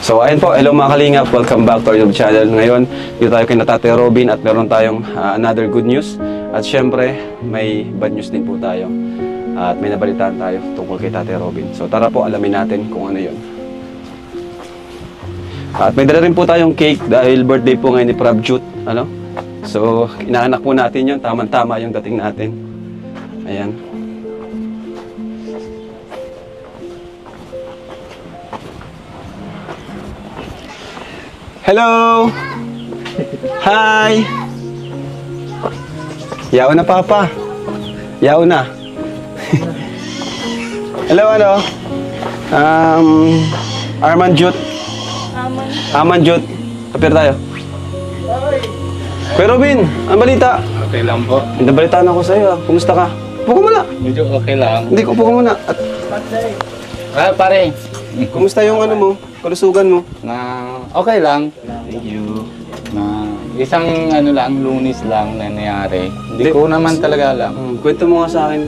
So ayun po, hello mga kalingap, welcome back to our YouTube channel. Ngayon, dito tayo kay Tate Robin at meron tayong another good news. At syempre, may bad news din po tayo. At may nabalitaan tayo tungkol kay Tate Robin. So tara po, alamin natin kung ano yun. At may dala rin po tayong cake dahil birthday po ngayon ni Prabjut. Ano? So, inaanak po natin yun. Tama-tama yung dating natin. Ayan. Hello! Hi! Yao na, Papa. Yao na. Hello, ano? Arman Jut. Aman Jut. Kapir tayo. Kuya Robin, ang balita? Okay lang po. Nabalitaan ako sa'yo. Kumusta ka? Upo ka muna. Medyo okay lang. Hindi, upo ka muna. At, Pare. kumusta yung ano mo? Kalusugan mo? Okay lang. Thank you. Isang Lunes lang na nangyari. Hindi ko naman talaga alam. Kwento mo nga sa akin.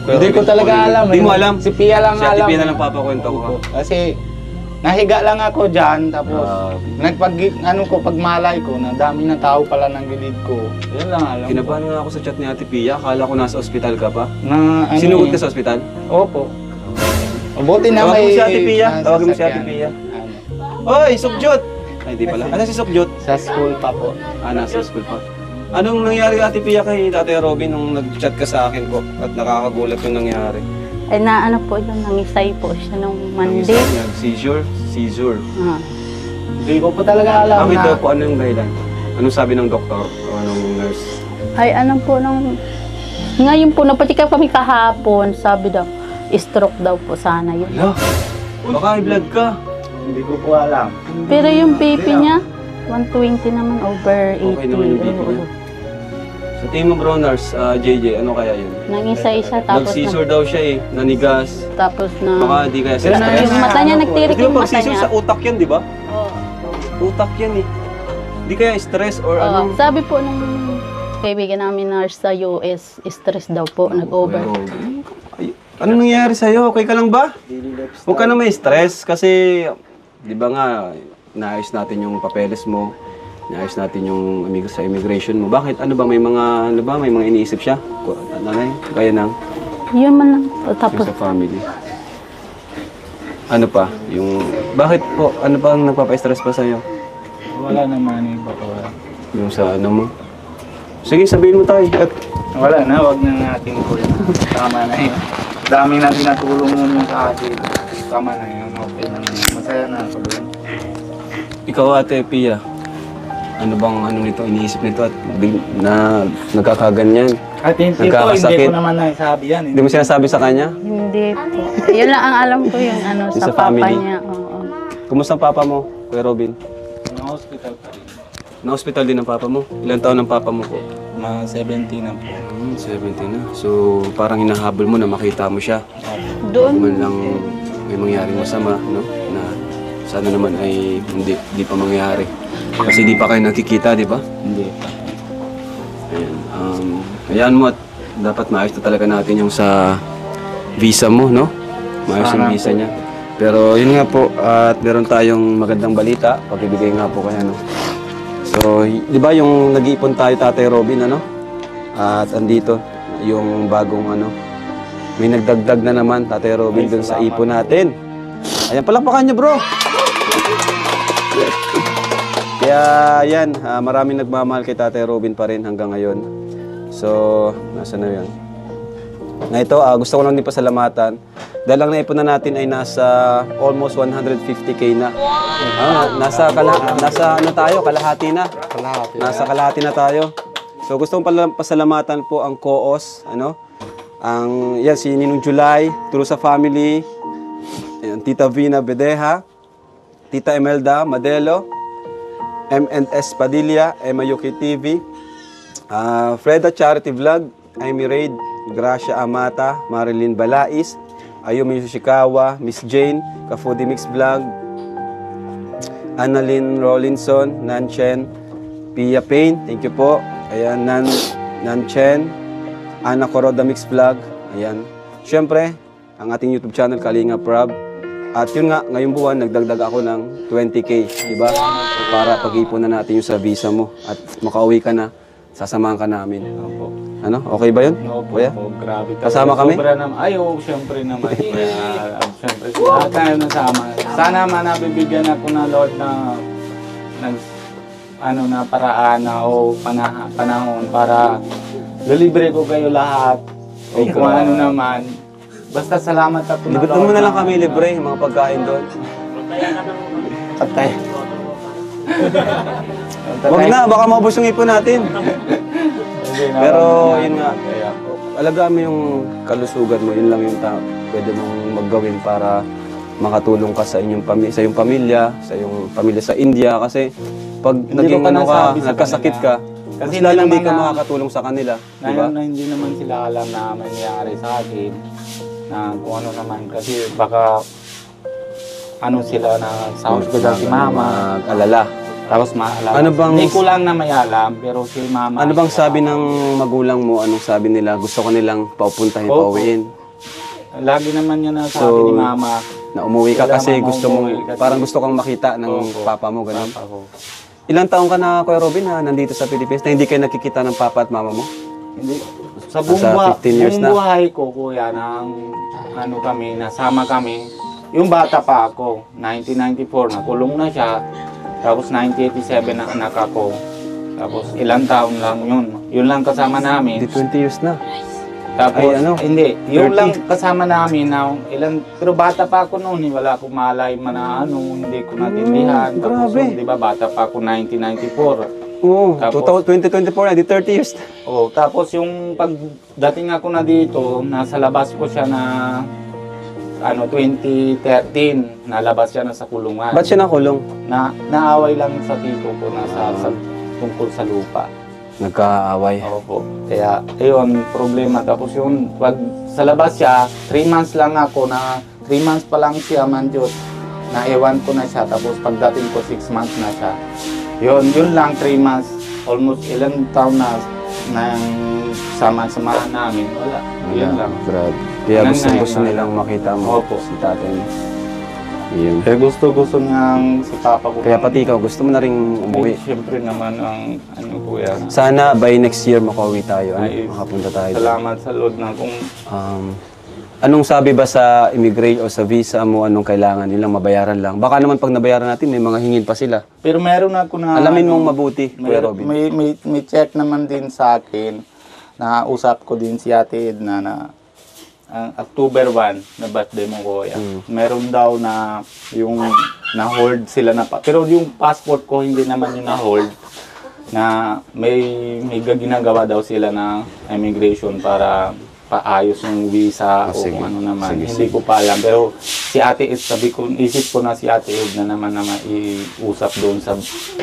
Hindi ko talaga alam. Hindi mo alam? Si Pia lang Si Ate alam. Pia na lang papakwento ko. Kasi nahiga lang ako dyan. Tapos pagmalay ko, na dami na tao pala ng gilid ko. Yan lang alam. Kinabahan nga ako sa chat ni Ate Pia. Akala ko nasa ospital ka pa. Sinugod ka sa ospital? Opo. Buti na Tawagin may... mo si Ate Pia. Tawagin mo si Ate Pia. Oy, Sukjut! Ay, di pala. Ano si Sukjut? Sa school pa po. Nasa school pa. Anong nangyari Ate Pia kay Tate Robin nung nag-chat ka sa akin po at nakakagulat yung nangyari? Ay naano po yun, nangisay po siya nung Monday. Seizure. Hindi ko po talaga alam Bakit daw po, ano yung dahilan? Anong sabi ng doktor o anong nurse? Ay ano po nung... Ngayon po, napatika kami kahapon, sabi daw, stroke daw po sana yun. Hala, baka high blood ka. Hindi ko po alam. Pero yung BP niya, 120 naman over 80. Okay naman yung BP niya. Sa tingin mo bro, nurse, JJ, ano kaya yun? Nangisay siya, tapos Nag-seizure daw siya eh, nanigas. tapos na... Baka di kaya sa stress. Yung mata niya, nagtirik Di ba yung pag mata seizure niya. sa utak yan, di ba? Oo. Utak yan eh. Di kaya stress or Oo. ano? Sabi po nung kaibigan namin nurse sa US, stress daw po, nag-over. Ay, ano nangyayari sa'yo? Okay ka lang ba? Huwag ka na may stress kasi, di ba nga, naayos natin yung papeles mo, naayos natin yung sa immigration mo. Bakit? Ano ba? May mga iniisip siya? Nanay, kaya nang? Yun man lang. Tapos, Sa family. Ano pa? Bakit po? Ano pa ang nagpapa-stress pa sa'yo? Wala naman iba ko. Yung sa ano mo? Sige, sabihin mo tayo. At Wala na, wag na natin po yun. Tama na yun. Dami na tinatulong mo sa akin. Tama na yun. Okay na yun. Masaya na ako doon. ikaw Ate Pia, ano bang nito iniisip nito at nagkakaganyan? At hindi ko naman nasabi yan. Hindi mo sinasabi sa kanya? hindi po. Yun lang ang alam ko yung ano Yung sa sa papa family? niya. Oo. Kumusta ang papa mo, Kuya Robin? Na-hospital pa rin. Na-hospital din ang papa mo? Ilang taon ang papa mo po? Mga 17 na po. 70 na. So, parang hinahabol mo na makita mo siya. Doon, Man lang may mangyaring masama, no? Na sana naman ay hindi pa mangyari. Kasi di pa kayo nakikita, di ba? Hindi pa. Ayan. Hayaan mo at dapat maayos na talaga natin yung sa visa mo, no? Maayos yung visa niya. Pero yun nga po, at meron tayong magandang balita. Pag-ibigay nga po kaya, no? So, di ba yung nag-iipon tayo, Tatay Robin, ano? At andito, yung bagong ano, may nagdagdag na naman, Tatay Robin, dun sa ipon natin. Ayan, palakpakan niyo, bro! Kaya, yan, maraming nagmamahal kay Tatay Robin pa rin hanggang ngayon. So, nasa na yan? Na ito, gusto ko lang din pasalamatan. Dahil ang naipon na natin ay nasa almost 150k na. Nasa ano tayo, kalahati na. Nasa kalahati na tayo. So gusto kong pasalamatan po ang COOS, ano? Si Ninong July, True sa Family, Tita Vina Bedeja, Tita Emelda Madelo, M&S Padilla, Emma Yuki TV, Freda Charity Vlog, Amy Raid, Gracia Amata, Marilyn Balais, Ayumi Yoshikawa, Miss Jane, Ka-Foodie Mix Vlog, Annalyn Rollinson, Nan Chen, Pia Payne, thank you po. Ayan, Nan Chen, Ana Coroda Mix Vlog, ayan. Siyempre, ang ating YouTube channel, Kalinga Prab, At yun nga, ngayong buwan, nagdagdag ako ng 20K, di ba? Para pag-ipon na natin yung sa visa mo at makauwi ka na, sasamahan ka namin. Opo. Ano? Okay ba yun? Opo, Kuya? opo, grabe. Kasama kami? Sobra naman. Ay, oo, syempre naman. Kaya, syempre, lahat tayo nasama. Sana man nabibigyan ako ng Lord na na paraan na o panahon para lilibre ko kayo lahat. O kung ano naman. Basta salamat ako na Libutan mo na lang kami libre, yung mga pagkain doon. Patay. Wag na, baka maubos yung ipon natin. Pero yun nga, alagaan mo yung kalusugan mo, yun lang yung pwede mong maggawin para makatulong ka sa iyong pamilya, sa iyong pamilya sa India. Kasi pag naging ko pa nasabi sa nagkasakit ka, kanila. kasi Kasi lalong hindi di ka naman makakatulong sa kanila. Di ba? Ngayon na hindi naman sila alam na may nangyari sa akin. Na kung ano naman. Kasi baka ano sila na sa hospital si mama. Mag-alala. Tapos maalala. Ano bang- Hindi ko lang na may alam, pero si mama. Ano bang sabi ng magulang mo? Anong sabi nila? Gusto ko nilang paupuntahin, Opo. pauwiin. Lagi naman niya nasabi So, ni mama. Na umuwi ka Wala kasi namang gusto mo, umuwi kasi- parang gusto kang makita ng Opo. papa mo, gano'n. Papa ko. Ilang taong ka na, Kuya Robin, na nandito sa Pilipinas na hindi kayo nakikita ng papa at mama mo? Hindi. Sa Nasa 15 years buong na. buhay ko, kuya, ng ano kami, nasama kami. Yung bata pa ako, 1994, nakulong na siya. Tapos 1987 na anak ako. Tapos ilang taon lang yun. Yun lang kasama namin. Hindi 20 years na. Tapos, Ay, ano? hindi. Yun 30. lang kasama namin na ilan, pero bata pa ako noon, wala akong malay man na ano, hindi ko natindihan. Tapos, grabe. di ba, bata pa ako 1994. Oo, Tapos- 2024 na, di 30 years na. Oh, tapos yung pagdating ako na dito, nasa labas ko siya na ano 2013, nalabas siya na sa kulungan. Ba't siya nakulong? Naaway lang sa tito ko na sa tungkol sa lupa. Nagkaaway. Opo. Kaya, ayun, problema. Tapos yung pag sa labas siya, 3 months lang ako na, 3 months pa lang siya, man Diyos. Naiwan ko na siya. Tapos pagdating ko, 6 months na siya. Yun lang, 3 months. Almost ilang taon na sama-samahan namin. Wala. Yun lang. Grabe. Kaya Ganun gusto, na yun, gusto ganun. nilang makita mo Opo. si tatay mo. Yun. Kaya gusto niyang si Papa ko. Kaya pati ikaw, gusto mo na rin umuwi. Siyempre naman ang ano ko yan. Sana by next year makauwi tayo. Ano? Ay, Makapunta tayo. Salamat sa Lord na kung Anong sabi ba sa immigration o sa visa mo, anong kailangan nilang mabayaran lang? Baka naman pag nabayaran natin, may mga hingin pa sila. pero meron ako na Alamin mong mabuti, Kuya Robin. may check naman din sa akin na usap ko din si Ate Edna na ang October 1 na birthday mo kuya. Meron daw na yung na-hold sila na pero yung passport ko hindi naman yung na-hold na may ginagawa daw sila na immigration para paayos yung visa o sige. kung ano naman. Sige, Hindi ko pa alam. Pero si Ate Ed, isip ko na si Ate Ed na naman iusap doon sa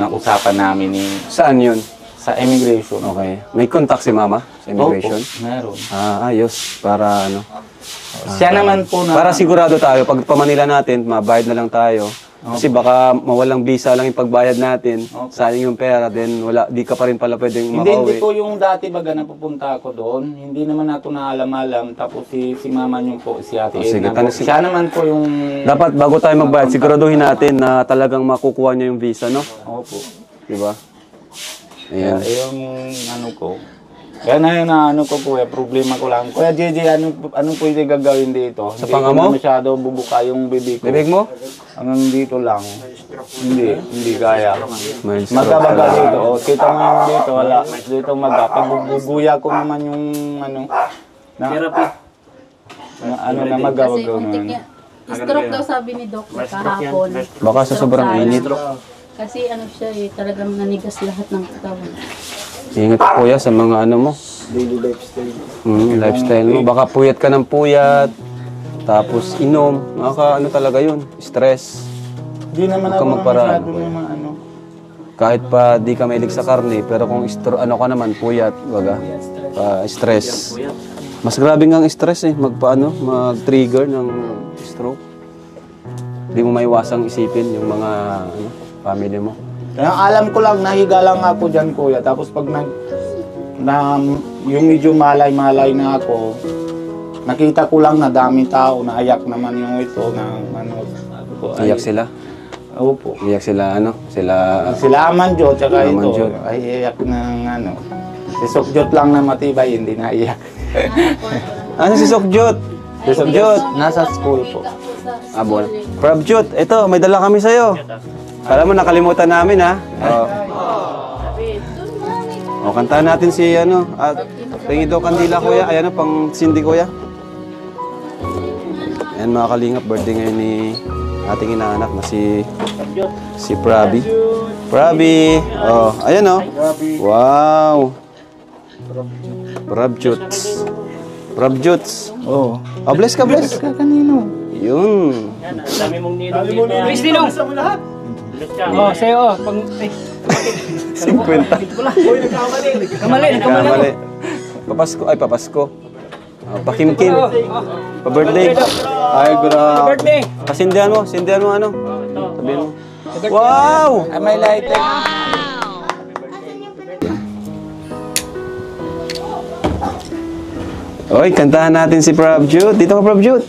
usapan namin Saan yun? sa immigration. Okay. May contact si mama sa immigration? Opo, meron. Ayos. Para ano? Siya naman po na... Para sigurado tayo, pag pamanila natin, mabayad na lang tayo. Kasi baka mawalang visa lang yung pagbayad natin. Okay. Sayang yung pera, then di ka pa rin pala pwedeng Hindi makauwi. po yung dati baga napupunta ako doon. Hindi naman ako naalam-alam. Tapos si mama niyo po, si Ate sige, Edna po. Siya naman po yung... Dapat bago tayo magbayad, siguraduhin natin na talagang makukuha niya yung visa, no? Opo. Di ba? Kaya Ayan. yung ano ko. Kaya na yun na ano ko kuya, problema ko lang. Kuya JJ, anong pwede gagawin dito? Sa Hindi panga ko mo? na masyado bubuka yung bibig ko. Bibig mo? Hanggang dito lang. Hindi kaya. May stroke Magabaga talaga. dito. O, kita mo yung dito, wala. Dito maga. Pag guguya ko naman yung ano. Na, ano na magawa Kasi ko untik nun. niya. Stroke daw sabi ni Doc kahapon. Baka sa sobrang init. Kasi ano siya talagang nanigas lahat ng katawan. Ingat ka, kuya sa mga ano mo. Daily lifestyle. Lifestyle mo. Baka puyat ka ng puyat. Tapos inom. Ano talaga yun. Stress. Hindi naman Huwag ka ako magparaan, masyado kuya. naman ano. Kahit pa di ka mahilig sa karne, pero kung ano ka naman, puyat, baga, stress. Mas grabe nga ang stress mag-trigger ng stroke. Hindi mo maiwasang isipin yung mga family mo. Kaya alam ko lang, nahiga lang ako dyan kuya. Tapos pag yung medyo malay-malay na ako, nakita ko lang na dami tao, naiyak naman yung ito na ano. Sabi ko, ay, Iyak sila. Opo. Iyak sila, ano? Sila Amanjot, tsaka Amanjot. ito, ay iyak ng ano. Si Sokjot lang na matibay, hindi na iyak. Ano si Sokjot? Si Sokjot. Nasa school po. Bon. Prabjot, ito, may dala kami sa'yo. Kala mo, nakalimutan namin, ha? O, kantahan natin si, ano, tingin daw kandila, kuya. Ayan, pang sindi, kuya. Ayan, mga kalingap, birthday ngayon ni ating inaanak na si Prabi. Prabi. Oh, ayan, oh. Wow. Prabjots. Prabjots. Oo. Oh, bless ka, bless. Ka kanino? Yun. Dami mong ninong dito. Please, ninong! Oh, sa'yo, oh. Pang... Ay, 50. kamali ako. Kamali. Papasko. Ay, papasko. Oh, pakimkim. Pa-birthday. Ay, grabe. Birthday! Pasindihan mo ano. Sabihin mo. Wow! Ay, may lighter. Oy, kantahan natin si Prabjot. Dito ka, Prabjot.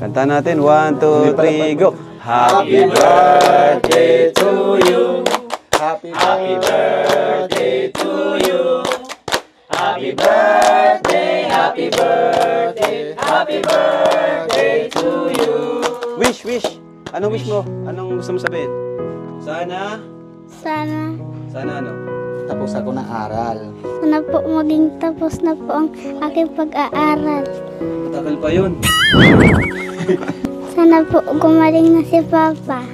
Kantahan natin. 1, 2, 3, go. Happy birthday to you. Happy birthday to you. Happy birthday, happy birthday, happy birthday to you. Wish. Anong wish mo? Anong gusto mo sabihin? Sana ano? Tapos ako ng aral. Sana po maging tapos na po ang aking pag-aaral. Matagal pa yun. Sana po gumaling na si Papa.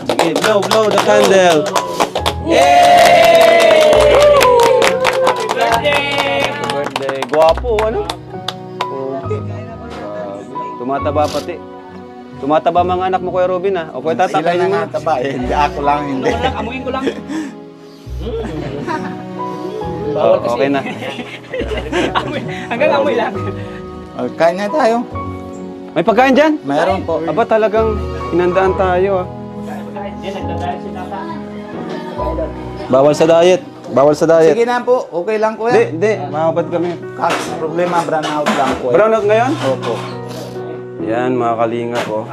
Sige, blow the candle. Happy birthday! Happy birthday. Guwapo, ano? Okay. Tumataba pati. Tumataba mga anak mo, Kuya Robin, ha? O, Kuya Sila Tatay na mo. nga taba eh. Hindi ako lang, hindi. Amuin ko lang. Oh, okay na. Hanggang amoy lang. Kain na tayo. May pagkain dyan? Mayroon po. Aba, talagang hinandaan tayo, ah. Bawal sa diet. Sige na po. Okay lang kuya. Hindi. Makapad kami. Kaso problema, brown out lang po. Brown out ngayon? Opo. Yan, mga kalinga ko.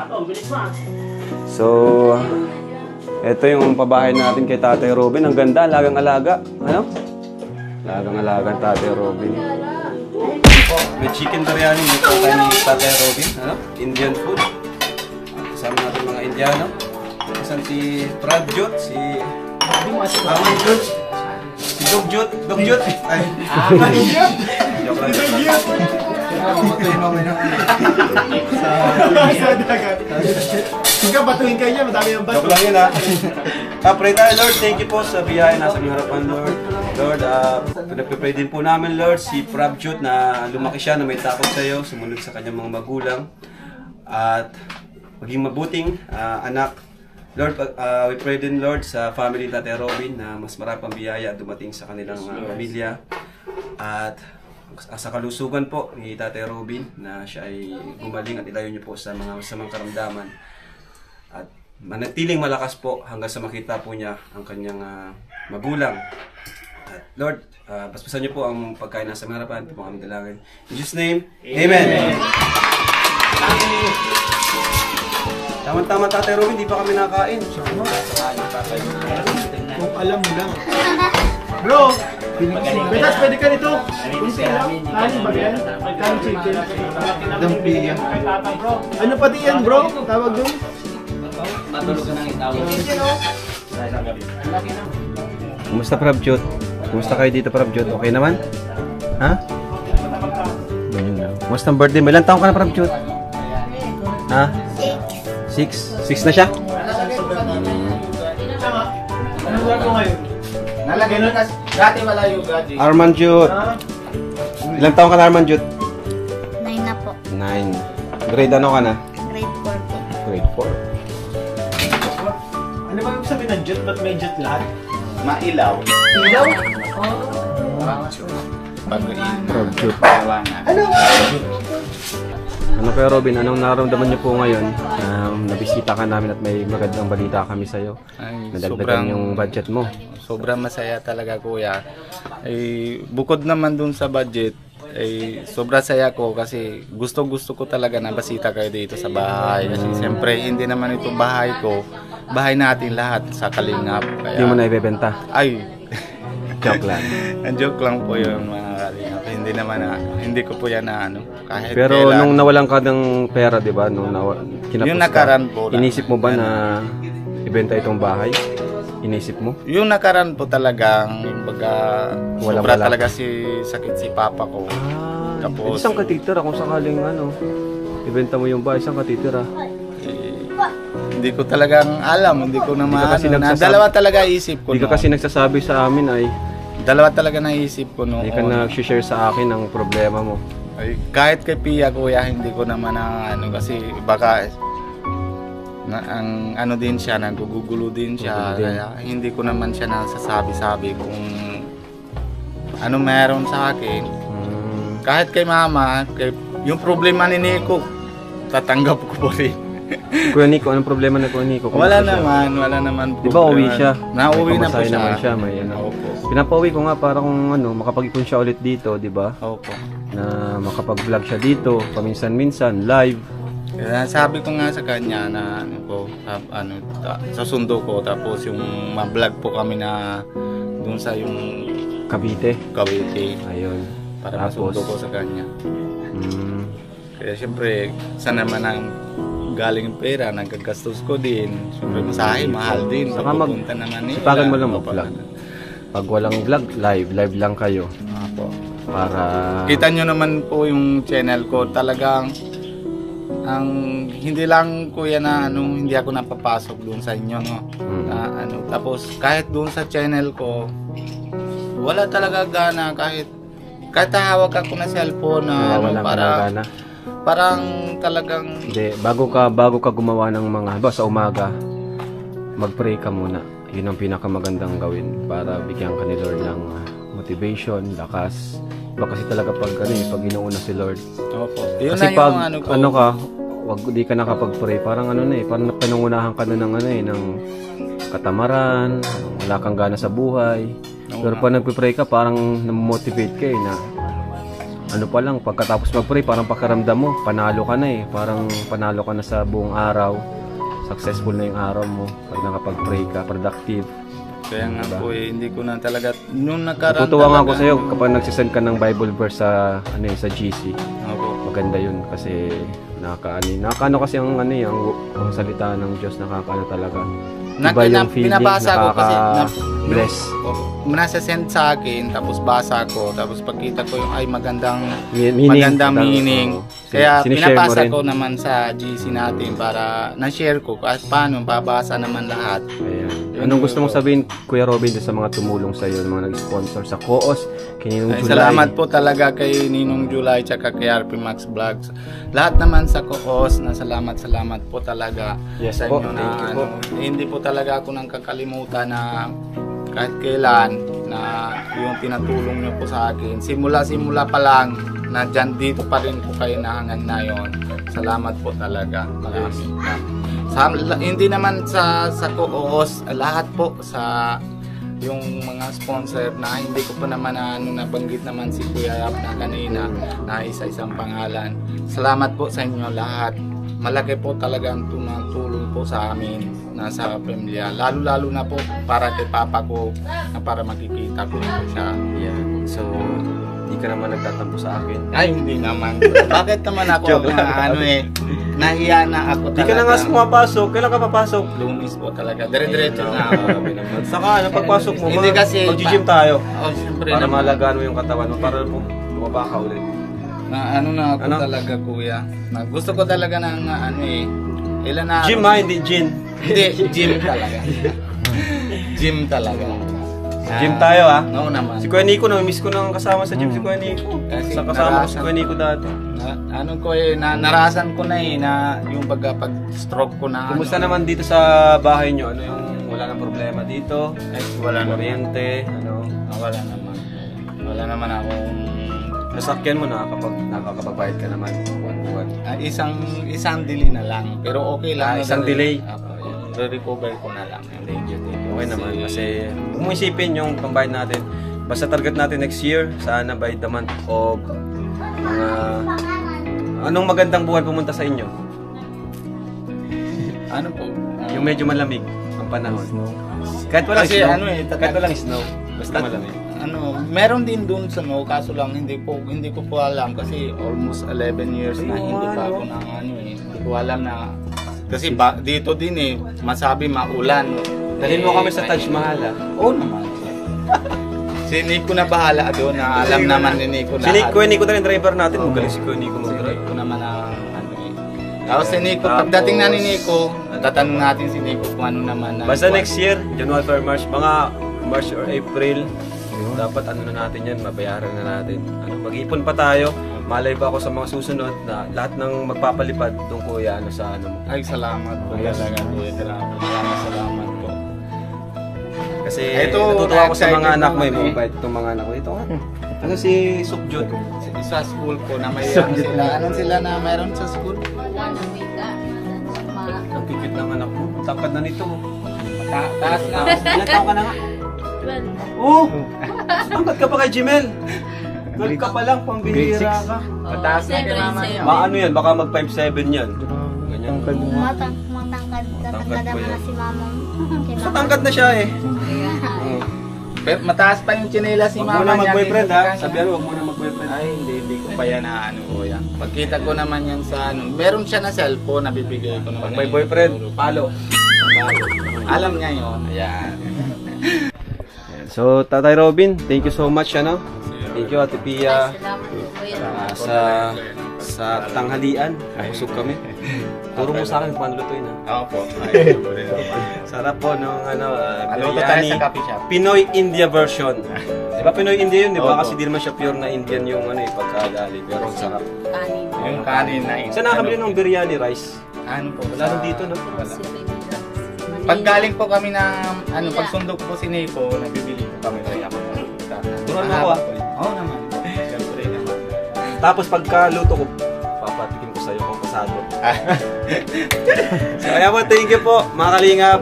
So, ito yung pabahay natin kay Tatay Robin. Ang ganda, alagang-alaga. Ano? Alagang-alaga Tatay Robin. May chicken biryani dito kay ni Tatay Robin. Ano? Indian food. Kasama natin mga Indiano. Kasan si Prabjot, si Amanjot, si Dogjot. Ay. Joke lang. Sige, batuhin kayo niya, madami ang bato. Joke lang yun, ha. Pray tayo, Lord. Thank you po sa biyahe nasa aming harapan, Lord. Lord, pinagpipray din po namin, Lord, si Prabjot na lumaki siya na may takot sa iyo, sumunod sa kanyang mga magulang. At maging mabuting anak. Lord, we pray din, Lord, sa family ni Tatay Robin na mas marami pang biyaya dumating sa kanilang pamilya. At sa kalusugan po ni Tatay Robin na siya ay gumaling at ilayo niyo po sa mga masamang karamdaman. At manatiling malakas po hanggang sa makita po niya ang kanyang magulang. At Lord, paspasan niyo po ang pagkain nasa mga harapan. Ito po kami dalangin. In Jesus' name, Amen! Tama-tama, Tatay Robin, di pa kami nakain. Kung alam mo lang. Bro, Betas, pwede ka nito. Kunti lang. Kanin ba yan? Kanin chicken. Dampiya. Ano pati yan, bro? Tawag doon? Kumusta, Prabjot? Kumusta kayo dito, Prabjot? Okay naman? Ha? Kumusta ang birthday mo? Ilang taong ka na, Prabjot? Ha? 6 na siya? Anong lugar mo ngayon? Nalagay nun kasi dati wala yung gaji. Armanjut. Ilang taong ka na, Armanjut? 9 na po. 9. Grade ano ka na? Grade 4 po. Grade 4. Ano ba yung sabihin ng jet? Ba't may jet lahat? Mailaw. Ilaw? Bago in. Prabjut. Tawangan. Ano? Ano kaya Robin, anong nararamdaman niyo po ngayon? Nabisita ka namin at may magandang balita kami sa'yo. Ay, Nadagdagan yung budget mo. Sobrang masaya talaga kuya. Bukod naman dun sa budget, sobrang saya ko kasi gusto ko talaga na basita kayo dito sa bahay. Kasi siyempre hindi naman ito bahay ko. Bahay natin lahat sa Kalingap. Kaya, Hindi mo na ibebenta. ay, Joke lang. ang joke lang po yung mga Kalingap. Hindi naman hindi ko po yan na ano. Kahit Pero kailan. nung nawalan ka ng pera, di ba? Nung kinapos Yung ka, nakaraan po. inisip mo ba na ibenta itong bahay? Inisip mo? Yung nakaraan po talagang baga sobra Wala. talaga sakit si papa ko. Tapos Isang katitira kung sakaling ibenta mo yung bahay, isang katitira. hindi ko talagang alam, hindi ko naman Hindi ka kasi nagsasabi- dalawa talaga isip ko. Hindi ka no? kasi nagsasabi sa amin ay Dalawa talaga naisip ko noon. hindi ka nag-share sa akin ng problema mo. Ay, kahit kay Pia kuya, hindi ko naman kasi baka ang ano din siya, nagugulo din siya. Gugulo din. Kaya hindi ko naman siya nasasabi-sabi kung ano meron sa akin. Kahit kay mama, yung problema ni Nico, tatanggap ko po rin. Kuya Nico, anong problema na Kuya Nico? Wala Kumusta siya? naman. Di ba uwi siya? Nauwi May na po pamasahe siya. naman siya. May, Opo. Pinapauwi ko nga para kung makapag-ipon siya ulit dito, di ba? Opo. Na makapag-vlog siya dito, paminsan-minsan, live. Kaya sabi ko nga sa kanya na sasundo ko tapos yung ma-vlog po kami na dun sa yung Cavite. Cavite Ayun. para Tapos, masundo ko sa kanya. mm, Kaya siyempre, saan naman ang galing yung pera, nagagastos ko din. Siyempre, masahe, mahal din. Saka Pupunta naman nila. sipagan mo lang Opo. mag-vlog. Pag walang vlog, live lang kayo. Opo. Para, Kita nyo naman po yung channel ko, talagang ang hindi lang kuya na hindi ako napapasok doon sa inyo no. Na, tapos kahit doon sa channel ko wala talaga gana kahit hawak ako na cellphone na walang kanagana. parang talagang Hindi, bago ka gumawa ng mga, sa umaga, mag-pray ka muna. Yun ang pinakamagandang gawin para bigyan ka ni Lord ng motivation, lakas. Iba kasi talaga pag pag inuuna si Lord. opo. Yun Kasi na pag yung ko. di ka nakapag-pray, parang parang pinangunahan ka na ng katamaran, wala kang gana sa buhay. Pero pag nagpe-pray ka, parang namotivate ka na pa lang, pagkatapos mag-pray, parang pakiramdam mo, panalo ka na parang panalo ka na sa buong araw. Successful na yung araw mo pag nakapag-pray ka, productive. Kaya nga po hindi ko na talaga nung nakaraan. Natutuwa nga ako talaga, sa'yo kapag nagsisend ka ng Bible verse sa sa GC. Opo. Maganda yun kasi nakakaano kasi ang salita ng Diyos, nakakaano talaga. Iba yung feeling, binabasa ko kasi bless. Nasa-send sa akin, tapos basa ko, tapos pagkita ko yung magandang Meaning, meaning. oo. Kaya Sinishare mo pinapasa rin. ko naman sa GC natin para na-share ko kahit paano, babasa naman lahat. Ayan. Anong gusto mong sabihin, Kuya Robin, sa mga tumulong sa iyo, mga nag-sponsor sa Koos, kay Ninong July? Salamat po talaga kay Ninong July tsaka kay RP Max Vlogs. Lahat naman sa Koos na salamat po talaga Yes sa po, inyo thank you po. hindi po talaga ako nang kakalimutan na kahit kailan na yung tinatulong niyo po sa akin. Simula pa lang na dito pa rin po kayo na hanggang ngayon. Salamat po talaga. Maraming. Hindi naman sa Koos, lahat po sa yung mga sponsor na hindi ko pa naman nabanggit naman si Kuya Yap na kanina na isa-isang pangalan. Salamat po sa inyo lahat. Malaki po talaga ang tulong po sa amin nasa pamilya. Lalo na po para kay papa ko na para makikita ko po siya. Yeah. So, hindi ka naman nagtatampo sa akin. Ay, hindi naman. Bakit naman ako nahiya na ako talaga. Hindi ka na nga pumapasok. Kailan ka papasok? Lunis po talaga. Dire-diretso na ako. At saka, pagpasok mo, Hindi kasi- mag-gym tayo. Oh, siyempre Para naman. malagaan mo yung katawan mo. Para bumaba ka ulit. Na ako talaga kuya. Gusto ko talaga ng ilan na Gym hindi gin. Hindi, gym talaga. Gym talaga. Gym tayo Oo naman. Si Kuya Nico, na-miss ko nang kasama sa gym si Kuya Nico. Kasi Sa kasama ko si narasan- Kuya Nico dati. Narasan ko na na yung pag-stroke ko na. Kumusta naman dito sa bahay nyo? Ano yung wala nang problema dito? Wala naman. Kuryente, Wala naman. Wala naman akong Sasakyan mo nakakapagbayad ka naman buwan-buwan. Isang delay na lang. Pero okay lang. Isang delay? Re-recover ko na lang. Okay naman kasi kung mo isipin yung pambayad natin, basta target natin next year, sana by the month of mga anong magandang buwan pumunta sa inyo? Ano po? Yung medyo malamig ang panahon. Kahit walang Kasi snow. ano eh, kahit walang snow, basta malamig. Meron din dun sa kaso lang hindi ko po alam kasi almost 11 years na hindi pa ako hindi ko alam na kasi dito din eh masabi maulan. Dalhin mo kami sa Taj Mahal. Oo naman. Si Nico na bahala doon na alam naman ni Nico na. Si Nico na rin driver natin. Magaling si Nico mag-drive. Nico naman ang Tapos si Nico, pagdating na ni Nico, tatanong natin si Nico kung ano naman. Basta next year, January, February, March, mga March or April, dapat ano na natin yan, mabayaran na natin. Mag-ipon pa tayo. Malay pa ako sa mga susunod na lahat ng magpapalipad doon kuya sa ano mo. Ay, salamat po. Maraming salamat po. Kasi Ito, natutuwa ako sa mga excited anak mo. naman Mabait itong mga anak ko. Ito nga. Ano si Sukjud? Sa school po na may sila. Anong sila na mayroon sa school? Ang cute ng anak mo. Tangkad na nito. Taas na. Ilan taon ka na nga? Oh! Tangkad ka pa kay Jimel. 12 ka pa lang, pangbihira ka. Mataas na kay mama niya. Ano yan? Baka mag 5'7 yan. Ganyan. Matangkad po na yan. si mama. Matangkad na siya eh. Pero mataas pa yung tsinelas ni Huwag mo mama na niya. mag-boyfriend ha. Sabihan mo, huwag mo na mag-boyfriend. Ay, hindi ko pa yan na ano ko yan. Pagkita ko naman yan sa ano. Meron siya na cellphone na bibigay ko naman. Pag may boyfriend, palo. Alam niya yun. Ayan. So, Tatay Robin, thank you so much, ano? Thank you, Ate Pia, sa tanghalian. Busog kami. Turo mo sa akin kung paano lutuin, ha? Opo. Sarap po ng Luto tayo biryani. sa coffee shop. Pinoy India version. Di ba Pinoy India yun, di ba? Kasi di naman siya pure na Indian yung pagkagali. Pero ang sarap. Yung kanin na yun. Saan nakabili ng biryani rice? Ano po? Wala nang dito, no? Wala. Pag galing po kami ng, pagsundo ko po si Nico, nabibili po kami kaya ako. Turuan mo ako, ah. Oo naman. Siyempre naman. Tapos pagka-luto ko, papatikin ko sa'yo kung pasado. So, kaya po, thank you po, mga kalingap.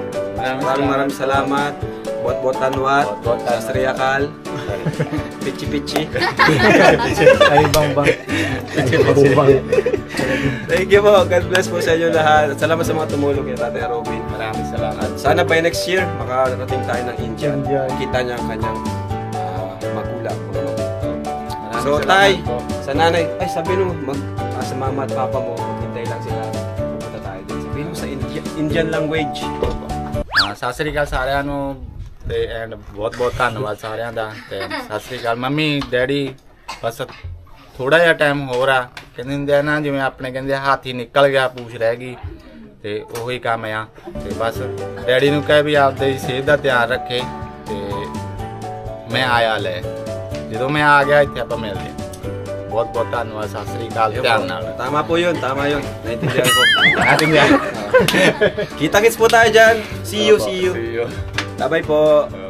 Maraming salamat. Bot-botanwat, Sasriyakal, Pichi-pichi. Ay, bang. Thank you po. God bless po sa inyo lahat. At salamat sa mga tumulong kay Tatay Robin. Maraming salamat. At sana by next year, makarating tayo ng India. Kita niya ang kanyang magulang. So, Tay, sa nanay, ay sabi mo, sa mama at papa mo, maghintay lang sila. Pupunta tayo din. Sabihin mo sa Indian language. सत श्री अकाल सारिਆਂ ਨੂੰ ਤੇ ਐਂਡ ਬਹੁਤ ਬਹੁਤ ਧੰਨਵਾਦ ਸਾਰਿਆਂ ਦਾ ਤੇ ਸਤਿ श्री अकाल ਮੰਮੀ ਡੈਡੀ ਬਸ ਥੋੜਾ ਜਿਹਾ ਟਾਈਮ ਹੋਰ ਆ ਕਹਿੰਦੇ ਹੁੰਦੇ ਆ ਨਾ ਜਿਵੇਂ ਆਪਣੇ ਕਹਿੰਦੇ ਹਾਥੀ ਨਿਕਲ ਗਿਆ ਪੂਛ ਰਹਿ ਗਈ ਤੇ ਉਹੀ ਕੰਮ ਆ ਤੇ ਬਸ ਡੈਡੀ ਨੂੰ ਕਹੇ ਵੀ ਆਪਦੇ ਸਿਹਤ ਦਾ ਧਿਆਨ ਰੱਖੇ ਤੇ ਮੈਂ ਆਇਆ ਲੈ ਜਦੋਂ ਮੈਂ ਆ ਗਿਆ ਇੱਥੇ ਆਪਾਂ ਮਿਲਦੇ ਹਾਂ ਬਹੁਤ ਬਹੁਤ ਧੰਨਵਾਦ ਸਤਿ श्री अकाल ਧਿਆਨ ਨਾਲ Tama po yun, tama yun. Naintindihan ko. natin yan Kita-kits po tayo dyan. See you. Bye-bye po.